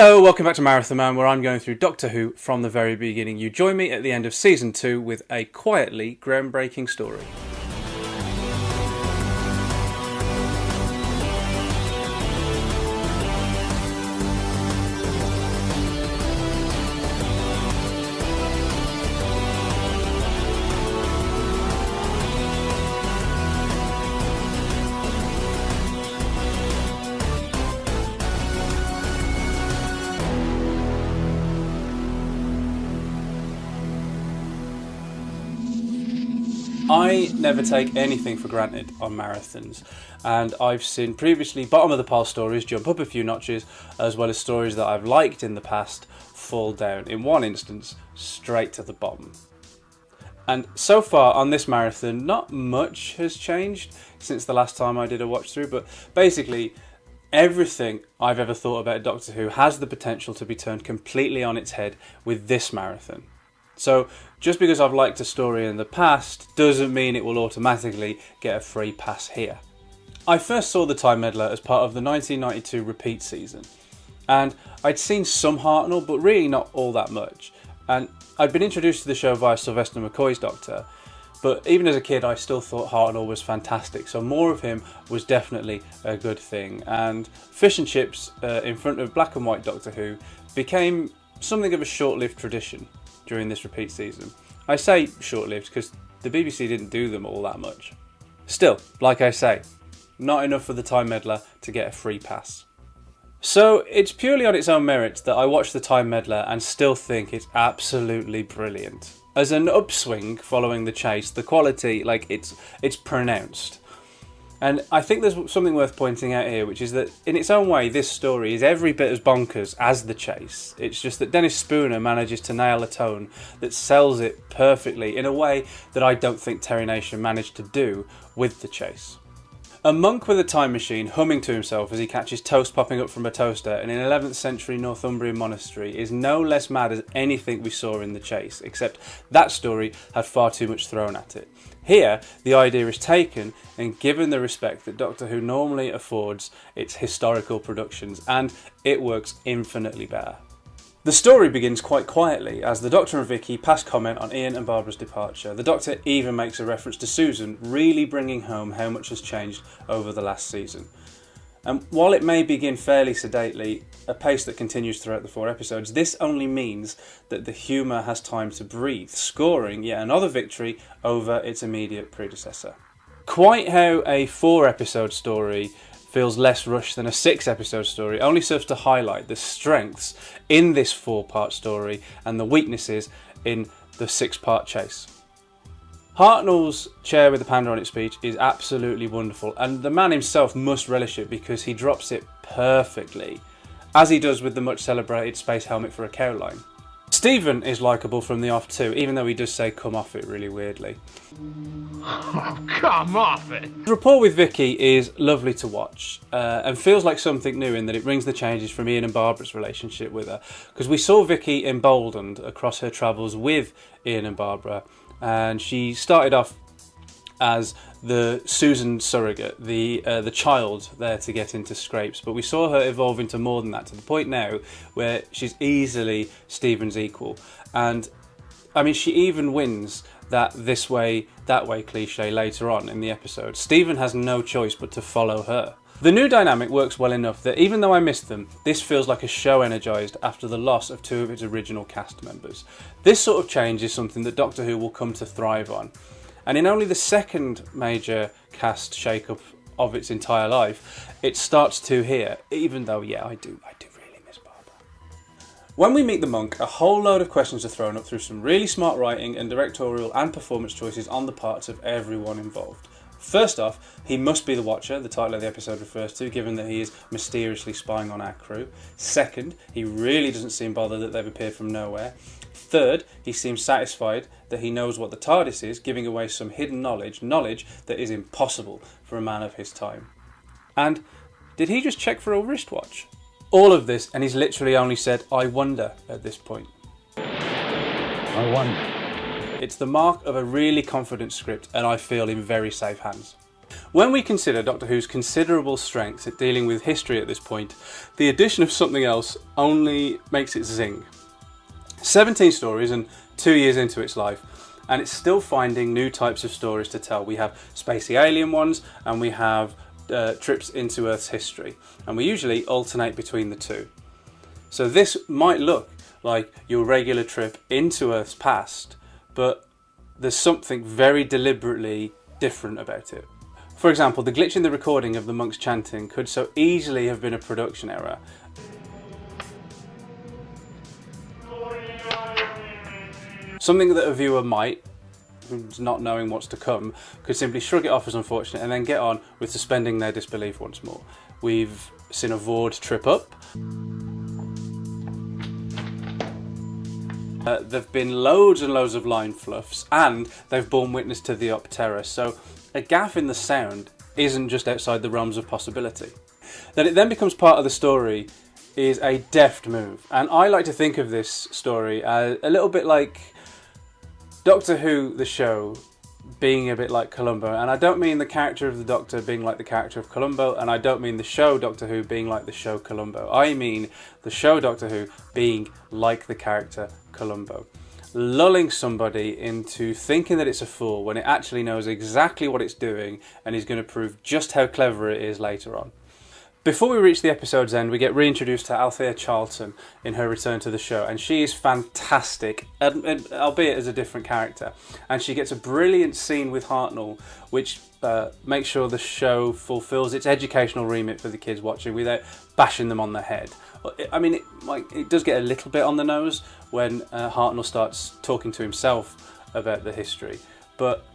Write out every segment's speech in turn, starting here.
Hello, welcome back to Marathon Man, where I'm going through Doctor Who from the very beginning. You join me at the end of Season 2 with a quietly groundbreaking story. I never take anything for granted on marathons, and I've seen previously bottom of the pile stories jump up a few notches, as well as stories that I've liked in the past fall down, in one instance, straight to the bottom. And so far on this marathon, not much has changed since the last time I did a watch through, but basically everything I've ever thought about Doctor Who has the potential to be turned completely on its head with this marathon. So, just because I've liked a story in the past doesn't mean it will automatically get a free pass here. I first saw the Time Meddler as part of the 1992 repeat season, and I'd seen some Hartnell, but really not all that much. And I'd been introduced to the show via Sylvester McCoy's Doctor, but even as a kid I still thought Hartnell was fantastic, so more of him was definitely a good thing. And fish and chips in front of black and white Doctor Who became something of a short-lived tradition during this repeat season. I say short-lived because the BBC didn't do them all that much. Still, like I say, not enough for the Time Meddler to get a free pass. So it's purely on its own merit that I watch the Time Meddler and still think it's absolutely brilliant. As an upswing following the chase, the quality, it's pronounced. And I think there's something worth pointing out here, which is that in its own way, this story is every bit as bonkers as the chase. It's just that Dennis Spooner manages to nail a tone that sells it perfectly in a way that I don't think Terry Nation managed to do with the chase. A monk with a time machine humming to himself as he catches toast popping up from a toaster in an 11th century Northumbria monastery is no less mad as anything we saw in the chase, except that story had far too much thrown at it. Here, the idea is taken and given the respect that Doctor Who normally affords its historical productions, and it works infinitely better. The story begins quite quietly as the Doctor and Vicki pass comment on Ian and Barbara's departure. The Doctor even makes a reference to Susan, really bringing home how much has changed over the last season. And while it may begin fairly sedately, a pace that continues throughout the 4 episodes, this only means that the humour has time to breathe, scoring yet another victory over its immediate predecessor. Quite how a 4-episode story feels less rushed than a 6-episode story only serves to highlight the strengths in this 4-part story and the weaknesses in the 6-part chase. Hartnell's chair with the panda on its speech is absolutely wonderful, and the man himself must relish it because he drops it perfectly, as he does with the much celebrated space helmet for a cow line. Stephen is likeable from the off too, even though he does say come off it really weirdly. Oh, come off it! The rapport with Vicki is lovely to watch and feels like something new in that it brings the changes from Ian and Barbara's relationship with her, because we saw Vicki emboldened across her travels with Ian and Barbara, and she started off as the Susan surrogate, the child there to get into scrapes, but we saw her evolve into more than that, to the point now where she's easily Stephen's equal. And I mean, she even wins that this way, that way cliche later on in the episode. Stephen has no choice but to follow her. The new dynamic works well enough that even though I missed them, this feels like a show energised after the loss of 2 of its original cast members. This sort of change is something that Doctor Who will come to thrive on. And in only the 2nd major cast shake-up of its entire life, it starts to here, even though, yeah, I do really miss Barbara. When we meet the monk, a whole load of questions are thrown up through some really smart writing and directorial and performance choices on the parts of everyone involved. First off, he must be the Watcher, the title of the episode refers to, given that he is mysteriously spying on our crew. Second, he really doesn't seem bothered that they've appeared from nowhere. Third, he seems satisfied that he knows what the Tardis is, giving away some hidden knowledge that is impossible for a man of his time. And did he just check for a wristwatch? All of this, and he's literally only said, "I wonder," at this point. I wonder. It's the mark of a really confident script, and I feel in very safe hands. When we consider Doctor Who's considerable strengths at dealing with history at this point, the addition of something else only makes it zing. 17 stories and 2 years into its life, and it's still finding new types of stories to tell. We have spacey alien ones, and we have trips into Earth's history, and we usually alternate between the two. So this might look like your regular trip into Earth's past, but there's something very deliberately different about it. For example, the glitch in the recording of the monks chanting could so easily have been a production error. Something that a viewer might, who's not knowing what's to come, could simply shrug it off as unfortunate and then get on with suspending their disbelief once more. We've seen a thwart trip up. There've been loads and loads of line fluffs, and they've borne witness to the Optera, so a gaff in the sound isn't just outside the realms of possibility. That it then becomes part of the story is a deft move, and I like to think of this story as a little bit like Doctor Who, the show, being a bit like Columbo. And I don't mean the character of the Doctor being like the character of Columbo, and I don't mean the show Doctor Who being like the show Columbo. I mean the show Doctor Who being like the character Columbo. Lulling somebody into thinking that it's a fool when it actually knows exactly what it's doing and is going to prove just how clever it is later on. Before we reach the episode's end, we get reintroduced to Althea Charlton in her return to the show, and she is fantastic, albeit as a different character. And she gets a brilliant scene with Hartnell, which makes sure the show fulfills its educational remit for the kids watching without bashing them on the head. I mean, it does get a little bit on the nose when Hartnell starts talking to himself about the history, but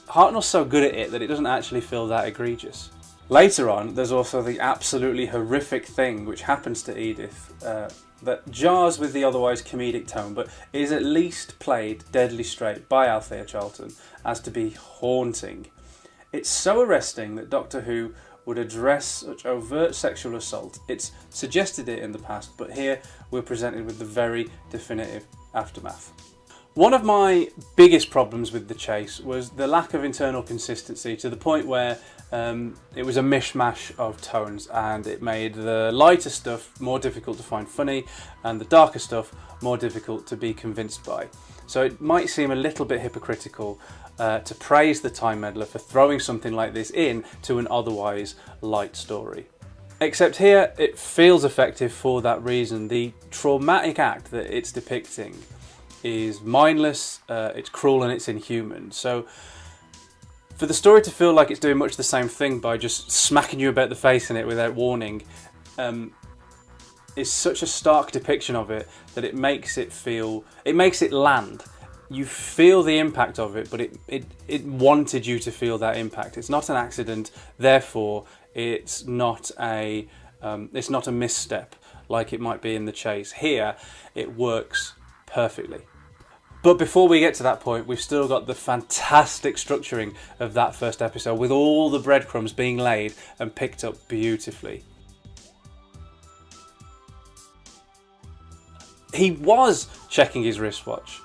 Hartnell's so good at it that it doesn't actually feel that egregious. Later on, there's also the absolutely horrific thing which happens to Edith that jars with the otherwise comedic tone, but is at least played deadly straight by Althea Charlton as to be haunting. It's so arresting that Doctor Who would address such overt sexual assault. It's suggested it in the past, but here we're presented with the very definitive aftermath. One of my biggest problems with The Chase was the lack of internal consistency, to the point where it was a mishmash of tones, and it made the lighter stuff more difficult to find funny and the darker stuff more difficult to be convinced by. So it might seem a little bit hypocritical to praise the Time Meddler for throwing something like this in to an otherwise light story. Except here it feels effective for that reason. The traumatic act that it's depicting is mindless, it's cruel, and it's inhuman. So for the story to feel like it's doing much the same thing by just smacking you about the face in it without warning is such a stark depiction of it that it makes it land. You feel the impact of it, but it wanted you to feel that impact. It's not an accident, therefore it's not a misstep like it might be in The Chase. Here it works perfectly. But before we get to that point, we've still got the fantastic structuring of that first episode, with all the breadcrumbs being laid and picked up beautifully. He was checking his wristwatch.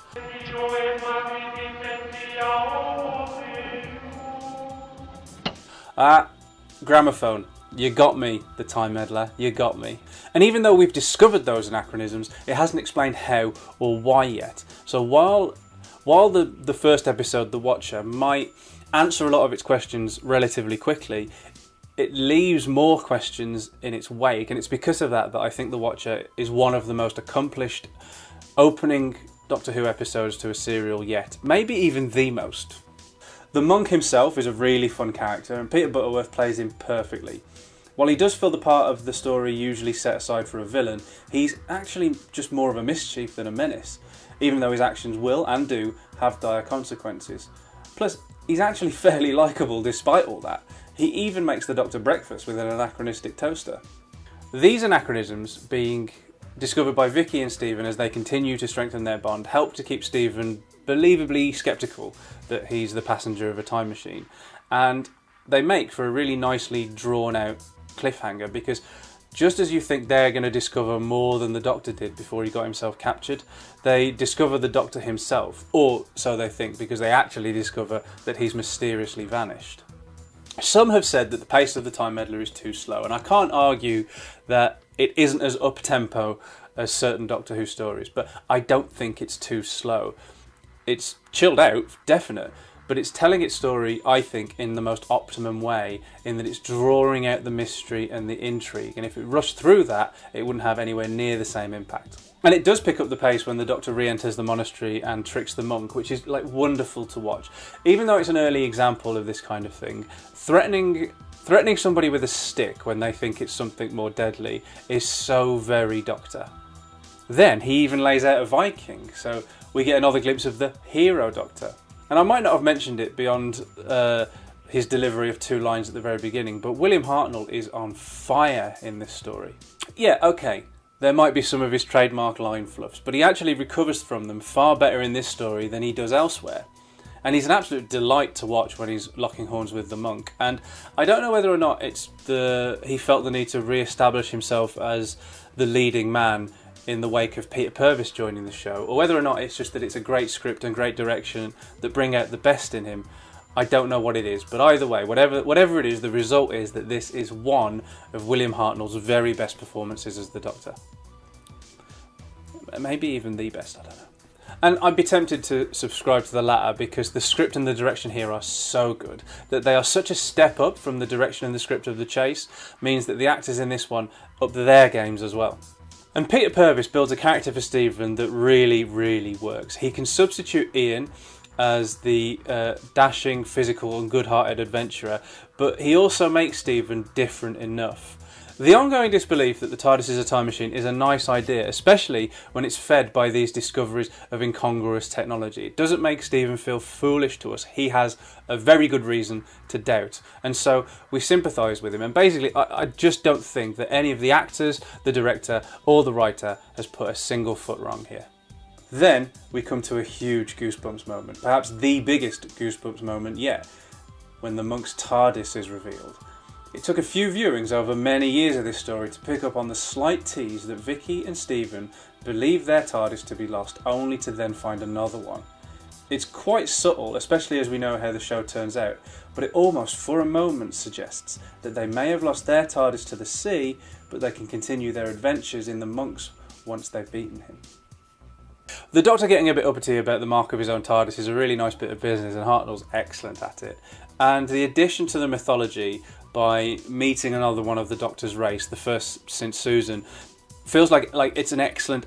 Gramophone. You got me, the Time Meddler, you got me. And even though we've discovered those anachronisms, it hasn't explained how or why yet. So while the first episode, The Watcher, might answer a lot of its questions relatively quickly, it leaves more questions in its wake, and it's because of that I think The Watcher is one of the most accomplished opening Doctor Who episodes to a serial yet. Maybe even the most. The monk himself is a really fun character, and Peter Butterworth plays him perfectly. While he does fill the part of the story usually set aside for a villain, he's actually just more of a mischief than a menace, even though his actions will and do have dire consequences. Plus, he's actually fairly likeable despite all that. He even makes the Doctor breakfast with an anachronistic toaster. These anachronisms, being discovered by Vicki and Stephen as they continue to strengthen their bond, help to keep Stephen believably sceptical that he's the passenger of a time machine. And they make for a really nicely drawn out cliffhanger, because just as you think they're going to discover more than the Doctor did before he got himself captured, they discover the Doctor himself, or so they think, because they actually discover that he's mysteriously vanished. Some have said that the pace of the Time Meddler is too slow, and I can't argue that it isn't as up-tempo as certain Doctor Who stories, but I don't think it's too slow. It's chilled out, definite, but it's telling its story, I think, in the most optimum way, in that it's drawing out the mystery and the intrigue, and if it rushed through that, it wouldn't have anywhere near the same impact. And it does pick up the pace when the Doctor re-enters the monastery and tricks the monk, which is like wonderful to watch. Even though it's an early example of this kind of thing, threatening somebody with a stick when they think it's something more deadly is so very Doctor. Then he even lays out a Viking, so we get another glimpse of the hero Doctor. And I might not have mentioned it beyond his delivery of 2 lines at the very beginning, but William Hartnell is on fire in this story. Yeah, okay, there might be some of his trademark line fluffs, but he actually recovers from them far better in this story than he does elsewhere. And he's an absolute delight to watch when he's locking horns with the monk. And I don't know whether or not he felt the need to re-establish himself as the leading man in the wake of Peter Purves joining the show, or whether or not it's just that it's a great script and great direction that bring out the best in him. I don't know what it is, but either way, whatever it is, the result is that this is one of William Hartnell's very best performances as the Doctor. Maybe even the best, I don't know. And I'd be tempted to subscribe to the latter because the script and the direction here are so good that they are such a step up from the direction and the script of The Chase, means that the actors in this one up their games as well. And Peter Purves builds a character for Stephen that really, really works. He can substitute Ian as the dashing, physical and good-hearted adventurer, but he also makes Stephen different enough. The ongoing disbelief that the Tardis is a time machine is a nice idea, especially when it's fed by these discoveries of incongruous technology. It doesn't make Stephen feel foolish to us. He has a very good reason to doubt. And so we sympathise with him. And basically, I just don't think that any of the actors, the director or the writer has put a single foot wrong here. Then we come to a huge Goosebumps moment, perhaps the biggest Goosebumps moment yet, when the monk's Tardis is revealed. It took a few viewings over many years of this story to pick up on the slight tease that Vicki and Stephen believe their TARDIS to be lost, only to then find another one. It's quite subtle, especially as we know how the show turns out, but it almost for a moment suggests that they may have lost their TARDIS to the sea, but they can continue their adventures in the monks once they've beaten him. The Doctor getting a bit uppity about the mark of his own TARDIS is a really nice bit of business, and Hartnell's excellent at it. And the addition to the mythology by meeting another one of the Doctor's race, the first since Susan, feels like it's an excellent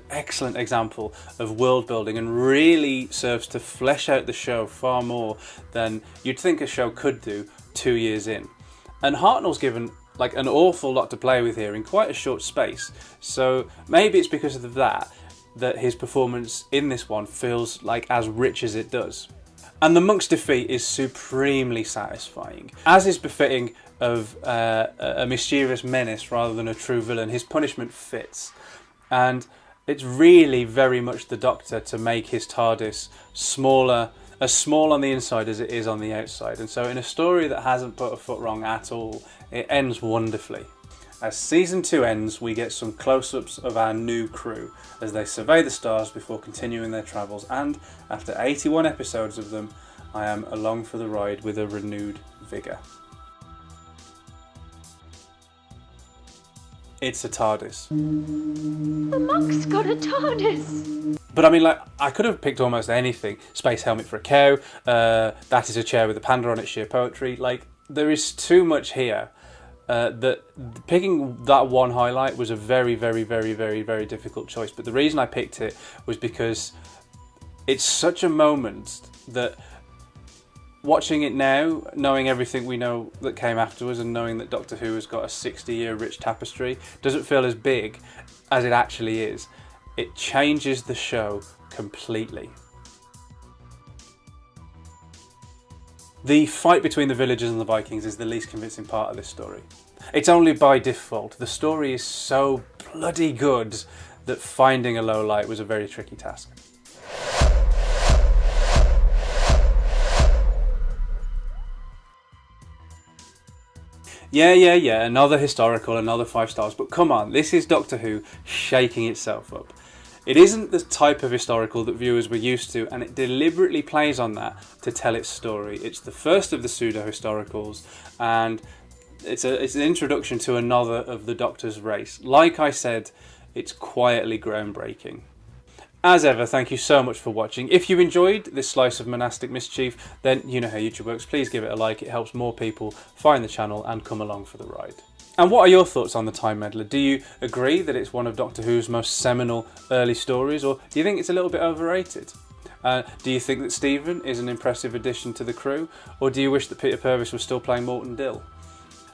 example of world building and really serves to flesh out the show far more than you'd think a show could do 2 years in. And Hartnell's given like an awful lot to play with here in quite a short space, so maybe it's because of that his performance in this one feels like as rich as it does. And the monk's defeat is supremely satisfying. As is befitting of a mischievous menace rather than a true villain, his punishment fits. And it's really very much the Doctor to make his TARDIS smaller, as small on the inside as it is on the outside. And so in a story that hasn't put a foot wrong at all, it ends wonderfully. As season 2 ends, we get some close-ups of our new crew as they survey the stars before continuing their travels, and after 81 episodes of them, I am along for the ride with a renewed vigour. It's a TARDIS. The monk's got a TARDIS! But I mean, like, I could have picked almost anything. Space helmet for a cow, that is a chair with a panda on it, sheer poetry. Like, there is too much here. That picking that one highlight was a very, very, very, very, very difficult choice. But the reason I picked it was because it's such a moment that watching it now, knowing everything we know that came afterwards and knowing that Doctor Who has got a 60-year rich tapestry, doesn't feel as big as it actually is. It changes the show completely. The fight between the villagers and the Vikings is the least convincing part of this story. It's only by default. The story is so bloody good that finding a low light was a very tricky task. Yeah, another historical, another 5 stars, but come on, this is Doctor Who shaking itself up. It isn't the type of historical that viewers were used to, and it deliberately plays on that to tell its story. It's the first of the pseudo-historicals, and it's an introduction to another of the Doctor's race. Like I said, it's quietly groundbreaking. As ever, thank you so much for watching. If you enjoyed this slice of monastic mischief, then you know how YouTube works. Please give it a like. It helps more people find the channel and come along for the ride. And what are your thoughts on the Time Meddler? Do you agree that it's one of Doctor Who's most seminal early stories, or do you think it's a little bit overrated? Do you think that Stephen is an impressive addition to the crew, or do you wish that Peter Purves was still playing Morton Dill?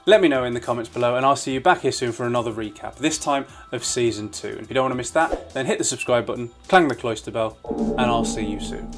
Let me know in the comments below, and I'll see you back here soon for another recap, this time of Season 2. And if you don't want to miss that, then hit the subscribe button, clang the cloister bell, and I'll see you soon.